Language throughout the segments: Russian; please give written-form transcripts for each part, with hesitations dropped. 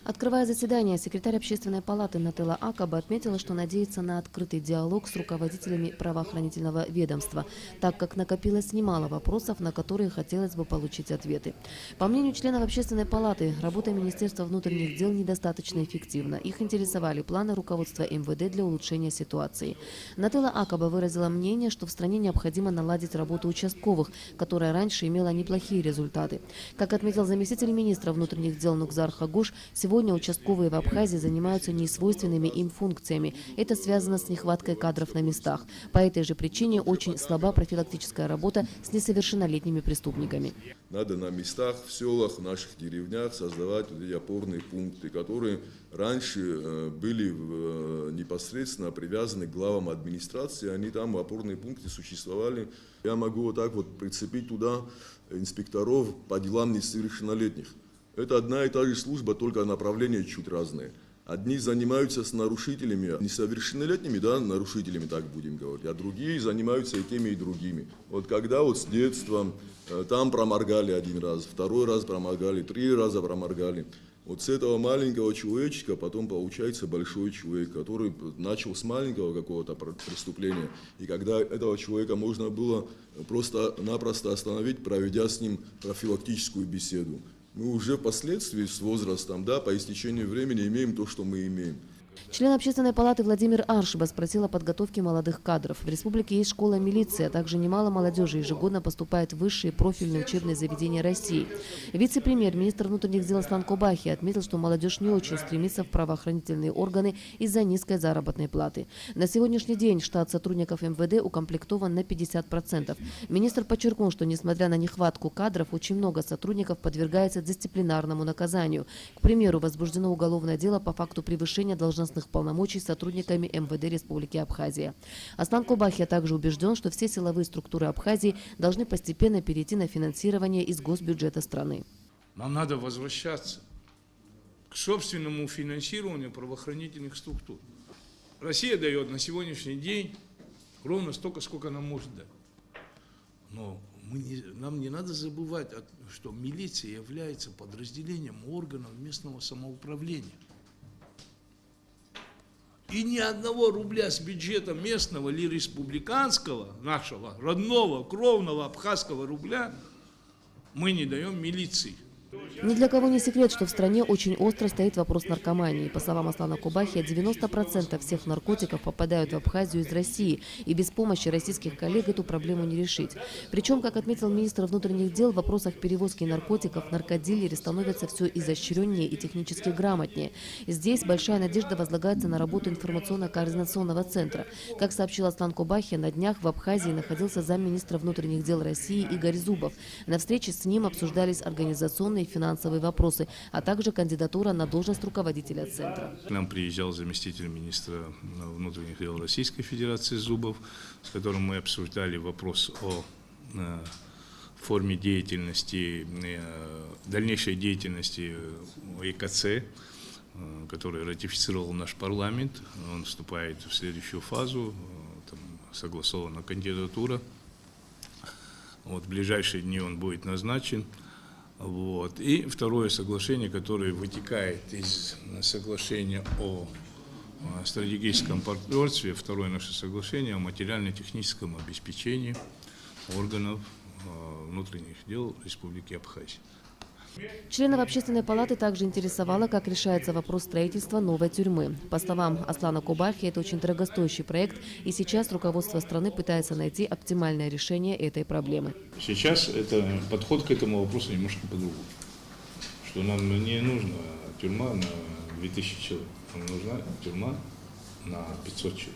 Открывая заседание, секретарь Общественной палаты Нателла Акаба отметила, что надеется на открытый диалог с руководителями правоохранительного ведомства, так как накопилось немало вопросов, на которые хотелось бы получить ответы. По мнению членов Общественной палаты, работа Министерства внутренних дел недостаточно эффективна. Их интересовали планы руководства МВД для улучшения ситуации. Нателла Акаба выразила мнение, что в стране необходимо наладить работу участковых, которая раньше имела неплохие результаты. Как отметил заместитель министра внутренних дел Нукзар Хагуш, сегодня участковые в Абхазии занимаются несвойственными им функциями. Это связано с нехваткой кадров на местах. По этой же причине очень слаба профилактическая работа с несовершеннолетними преступниками. Надо на местах, в селах, в наших деревнях создавать вот эти опорные пункты, которые раньше были непосредственно привязаны к главам администрации. Они там, опорные пункты, существовали. Я могу вот так вот прицепить туда инспекторов по делам несовершеннолетних. Это одна и та же служба, только направления чуть разные. Одни занимаются с нарушителями, несовершеннолетними, да, нарушителями, так будем говорить, а другие занимаются и теми, и другими. Вот когда вот с детства там проморгали один раз, второй раз проморгали, 3 раза проморгали. Вот с этого маленького человечка потом получается большой человек, который начал с маленького какого-то преступления. И когда этого человека можно было просто-напросто остановить, проведя с ним профилактическую беседу. Мы уже впоследствии с возрастом, да, по истечению времени имеем то, что мы имеем. Член Общественной палаты Владимир Аршиба спросил о подготовке молодых кадров. В республике есть школа милиции, а также немало молодежи ежегодно поступает в высшие профильные учебные заведения России. Вице-премьер, министр внутренних дел Аслан Кобахи отметил, что молодежь не очень стремится в правоохранительные органы из-за низкой заработной платы. На сегодняшний день штат сотрудников МВД укомплектован на 50%. Министр подчеркнул, что несмотря на нехватку кадров, очень много сотрудников подвергается дисциплинарному наказанию. К примеру, возбуждено уголовное дело по факту превышения должностных полномочий сотрудниками МВД Республики Абхазия. Аслан Кобахи также убежден, что все силовые структуры Абхазии должны постепенно перейти на финансирование из госбюджета страны. Нам надо возвращаться к собственному финансированию правоохранительных структур. Россия дает на сегодняшний день ровно столько, сколько она может дать. Но нам не надо забывать, что милиция является подразделением органов местного самоуправления. И ни одного рубля с бюджета местного или республиканского, нашего родного, кровного абхазского рубля мы не даем милиции. Ни для кого не секрет, что в стране очень остро стоит вопрос наркомании. По словам Аслана Кобахи, 90% всех наркотиков попадают в Абхазию из России, и без помощи российских коллег эту проблему не решить. Причем, как отметил министр внутренних дел, в вопросах перевозки наркотиков наркодилеры становятся все изощреннее и технически грамотнее. Здесь большая надежда возлагается на работу информационно-координационного центра. Как сообщил Аслан Кобахи, на днях в Абхазии находился замминистра внутренних дел России Игорь Зубов. На встрече с ним обсуждались организационные и финансовые вопросы, а также кандидатура на должность руководителя центра. К нам приезжал заместитель министра внутренних дел Российской Федерации Зубов, с которым мы обсуждали вопрос о форме деятельности, дальнейшей деятельности ЕКЦ, который ратифицировал наш парламент. Он вступает в следующую фазу, там согласована кандидатура. Вот, в ближайшие дни он будет назначен. Вот. И второе соглашение, которое вытекает из соглашения о стратегическом партнерстве, второе наше соглашение о материально-техническом обеспечении органов внутренних дел Республики Абхазия. Членов Общественной палаты также интересовало, как решается вопрос строительства новой тюрьмы. По словам Аслана Кобахи, это очень дорогостоящий проект, и сейчас руководство страны пытается найти оптимальное решение этой проблемы. Сейчас подход к этому вопросу немножко по-другому. Что нам не нужна тюрьма на 2000 человек, нам нужна тюрьма на 500 человек.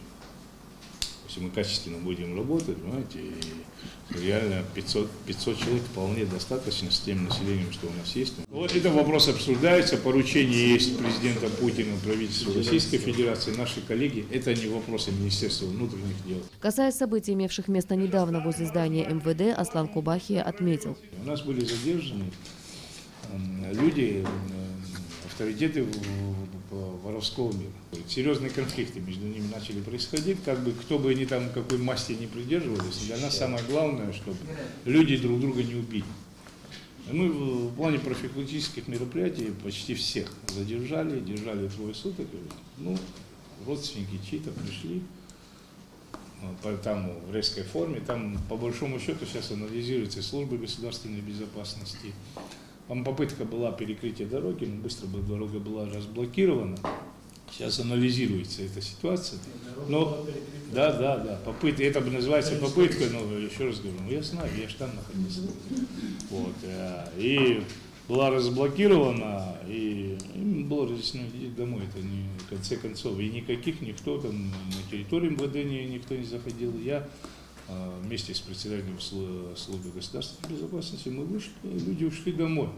Если мы качественно будем работать, понимаете, и реально 500 человек вполне достаточно с тем населением, что у нас есть. Вот этот вопрос обсуждается, поручение есть президента Путина, правительства Российской Федерации, наши коллеги. Это не вопросы Министерства внутренних дел. Касаясь событий, имевших место недавно возле здания МВД, Аслан Кобахи отметил. У нас были задержаны люди, авторитеты воровского мира. Серьезные конфликты между ними начали происходить, как бы кто бы они там какой масти не придерживались. Для нас самое главное, чтобы люди друг друга не убили. Мы в плане профилактических мероприятий почти всех задержали, держали 2 суток. Ну, родственники чьи-то пришли, там в резкой форме, там по большому счету сейчас анализируется служба государственной безопасности. Там попытка была перекрытия дороги, но быстро дорога была разблокирована. Сейчас анализируется эта ситуация. Но, да, попытка, это называется попыткой, но еще раз говорю, я знаю, я же там находился. Вот, и была разблокирована, и им было разъяснено, идите домой, это не в конце концов. И никто там на территории МВД никто не заходил. Я вместе с председателем службы государственной безопасности, мы вышли, люди ушли домой.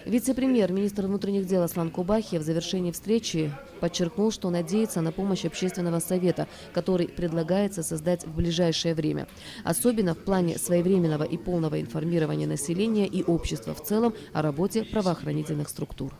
Вице-премьер, министр внутренних дел Аслан Кубахи в завершении встречи подчеркнул, что надеется на помощь Общественного совета, который предлагается создать в ближайшее время. Особенно в плане своевременного и полного информирования населения и общества в целом о работе правоохранительных структур.